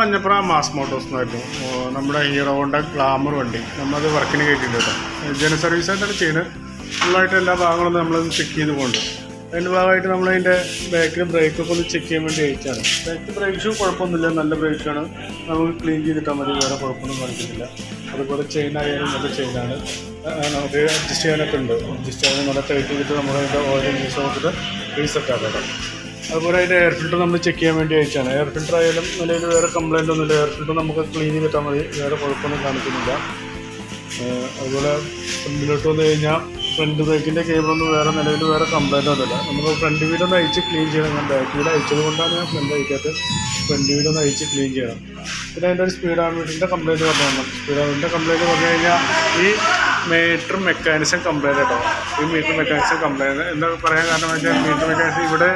Manjappura mass Motors എന്നായിരുന്നു നമ്മുടെ hero Honda glamour വണ്ടി. നമ്മളത് വർക്കിന് കയറ്റിയിട്ടുണ്ട് കേട്ടോ. ജന സർവീസായിട്ടാണ് ചെയ്യുന്നത്. ഫുള്ളായിട്ട് എല്ലാ ഭാഗങ്ങളും നമ്മളത് ചെക്ക് ചെയ്ത് പോകുന്നുണ്ട്. അതിൻ്റെ ഭാഗമായിട്ട് നമ്മളതിൻ്റെ ബാക്കിൽ ബ്രേക്കൊക്കെ ഒന്ന് ചെക്ക് ചെയ്യാൻ വേണ്ടി അയച്ചാണ്. ബാക്ക് ബ്രേക്ക് ഷൂ കുഴപ്പമൊന്നുമില്ല, നല്ല ബ്രേക്കാണ്. നമുക്ക് ക്ലീൻ ചെയ്തിട്ടാൽ മതി, വേറെ കുഴപ്പമൊന്നും കാണിക്കുന്നില്ല. അതുപോലെ ചെയിനായാലും നല്ല ചെയിനാണ്. നമുക്ക് അഡ്ജസ്റ്റ് ചെയ്യാനൊക്കെ ഉണ്ട്. അഡ്ജസ്റ്റ് ചെയ്യാൻ നല്ല ടൈറ്റ് ചെയ്തിട്ട് നമ്മളതിൻ്റെ ഓയിൽ യൂസ് നോക്കിയിട്ട് റീസെറ്റ് ആക്കാം. അതുപോലെ അതിൻ്റെ എയർ ഫിൽറ്റർ നമ്മൾ ചെക്ക് ചെയ്യാൻ വേണ്ടി അയച്ചാണ്. എയർ ഫിൽറ്റർ ആയാലും നിലയിൽ വേറെ കംപ്ലയിൻ്റ് ഒന്നുമില്ല. എയർ ഫിൽറ്റർ നമുക്ക് ക്ലീൻ ചെയ്തിട്ടാൽ മതി, വേറെ കുഴപ്പമൊന്നും കാണിക്കുന്നില്ല. അതുപോലെ ഫ്രണ്ടിലോട്ട് വന്നു കഴിഞ്ഞാൽ ഫ്രണ്ട് ബ്രേക്കിൻ്റെ കേബിളൊന്നും വേറെ നിലവിൽ വേറെ കംപ്ലയിൻ്റ് ഒന്നുമില്ല. നമുക്ക് ഫ്രണ്ട് വീലൊന്ന് അയച്ച് ക്ലീൻ ചെയ്യണം. ഞാൻ ബാക്ക് വീൽ അയച്ചത് കൊണ്ടാണ് ഞാൻ ഫ്രണ്ട് അയക്കാത്ത. ഫ്രണ്ട് വീലൊന്ന് അയച്ച് ക്ലീൻ ചെയ്യണം. പിന്നെ അതിൻ്റെ ഒരു സ്പീഡോമീറ്ററിൻ്റെ കംപ്ലയിൻറ്റ് പറഞ്ഞു. സ്പീഡോമീറ്ററിൻ്റെ കംപ്ലയിൻറ്റ് പറഞ്ഞു കഴിഞ്ഞാൽ ഈ മീറ്റർ മെക്കാനിസം കംപ്ലയിൻ്റ് കേട്ടോ. ഈ മീറ്റർ മെക്കാനിസം കംപ്ലയിൻറ്റ് എന്ന് പറയാൻ കാരണം വെച്ചാൽ മീറ്റർ മെക്കാനിസം ഇവിടെ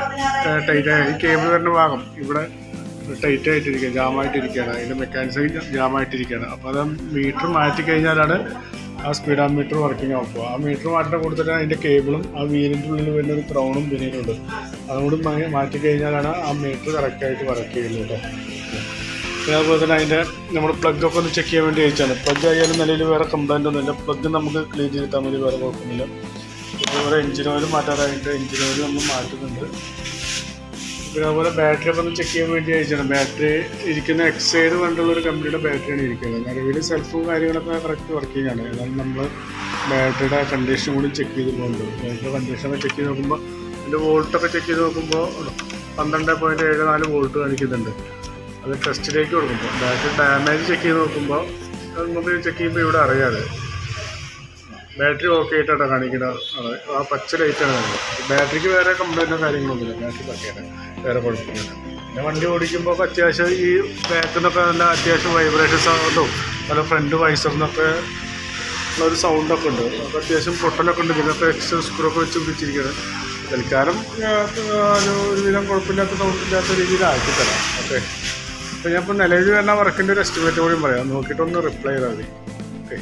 ടൈറ്റായി, ഈ കേബിൾ വരുന്ന ഭാഗം ഇവിടെ ടൈറ്റ് ആയിട്ടിരിക്കുക, ജാമായിട്ടിരിക്കുകയാണ്. അതിൻ്റെ മെക്കാനിസം ജാമായിട്ടിരിക്കുകയാണ്. അപ്പോൾ അത് മീറ്റർ മാറ്റി കഴിഞ്ഞാലാണ് ആ സ്പീഡോമീറ്റർ വർക്കിംഗ് ആക്കുക. ആ മീറ്റർ മാറ്റുന്ന കൊടുത്തിട്ട് അതിൻ്റെ കേബിളും ആ വീലിൻ്റെ ഉള്ളിൽ വരുന്ന ഒരു ക്രൗണും പിന്നീടുണ്ട്. അതുകൊണ്ട് മാറ്റി കഴിഞ്ഞാലാണ് ആ മീറ്റർ കറക്റ്റായിട്ട് വർക്ക് ചെയ്യുന്നത് കേട്ടോ. പിന്നെ അതുപോലെ തന്നെ അതിൻ്റെ നമ്മൾ പ്ലഗൊക്കെ ഒന്ന് ചെക്ക് ചെയ്യാൻ വേണ്ടി അയച്ചാണ്. പ്ലഗ് ആയാലും നിലയിൽ വേറെ കംപ്ലയിൻ്റ് ഒന്നുമില്ല. പ്ലഗ് നമുക്ക് ക്ലീൻ ചെയ്തിട്ടാൽ മതി, വേറെ കുഴപ്പമില്ല. ഇതുപോലെ എഞ്ചിൻ ഓയിൽ മാറ്റാറായിട്ട് എഞ്ചിൻ ഓയിൽ നമ്മൾ മാറ്റുന്നുണ്ട്. പിന്നെ അതുപോലെ ബാറ്ററി ഒക്കെ ഒന്ന് ചെക്ക് ചെയ്യാൻ വേണ്ടി അയച്ചാണ്. ബാറ്ററി ഇരിക്കുന്ന എക്സൈഡ് കണ്ടുള്ളൊരു കമ്പനിയുടെ ബാറ്ററിയാണ് ഇരിക്കുന്നത്. നിലവിൽ സെൽഫും കാര്യങ്ങളൊക്കെ കറക്റ്റ് വർക്കിംഗ് ആണ്. എന്നാലും നമ്മൾ ബാറ്ററിയുടെ കണ്ടീഷൻ കൂടി ചെക്ക് ചെയ്ത് പോകുന്നുണ്ട്. ബാറ്ററിയുടെ കണ്ടീഷനൊക്കെ ചെക്ക് ചെയ്ത് നോക്കുമ്പോൾ അതിൻ്റെ വോൾട്ടൊക്കെ ചെക്ക് ചെയ്ത് നോക്കുമ്പോൾ 12.74 വോൾട്ട് കാണിക്കുന്നുണ്ട്. അത് ടെസ്റ്റിലേക്ക് കൊടുക്കുമ്പോൾ ബാറ്ററി ഡാമേജ് ചെക്ക് ചെയ്ത് നോക്കുമ്പോൾ അത് നമുക്ക് ചെക്ക് ചെയ്യുമ്പോൾ ഇവിടെ അറിയാതെ ബാറ്ററി ഓക്കെ ആയിട്ടാണ് കാണിക്കുന്നത്. ആ പച്ച ലൈറ്റാണ് കാണിക്കുന്നത്. ബാറ്ററിക്ക് വേറെ കംപ്ലൈൻറ്റോ കാര്യങ്ങളൊന്നുമില്ല. ബാറ്ററി പക്കയാണ്, വേറെ കുഴപ്പമില്ല. പിന്നെ വണ്ടി ഓടിക്കുമ്പോൾ അത്യാവശ്യം ഈ ബാക്കിൽ നിന്നൊക്കെ നല്ല അത്യാവശ്യം വൈബ്രേഷൻ സൗണ്ടും നല്ല ഫ്രണ്ട് വൈസറിനൊക്കെ ഉള്ളൊരു സൗണ്ടൊക്കെ ഉണ്ട്. അപ്പോൾ അത്യാവശ്യം പൊട്ടലൊക്കെ ഉണ്ട്. ഇതിനൊക്കെ എക്സ്ട്രാ സ്ക്രൂയൊക്കെ വെച്ച് പിടിച്ചിരിക്കുകയാണ്. തൽക്കാലം ഒരുവിധം കുഴപ്പമില്ലാത്ത സൗണ്ടില്ലാത്ത രീതിയിൽ ആക്കിത്തരാം. ഓക്കെ, അപ്പോൾ ഞാൻ ഇപ്പോൾ നിലവിൽ വരുന്ന വർക്കിൻ്റെ ഒരു എസ്റ്റിമേറ്റ് കൂടി പറയാം. നോക്കിയിട്ടൊന്ന് റിപ്ലൈ ചെയ്താൽ മതി. ഓക്കെ.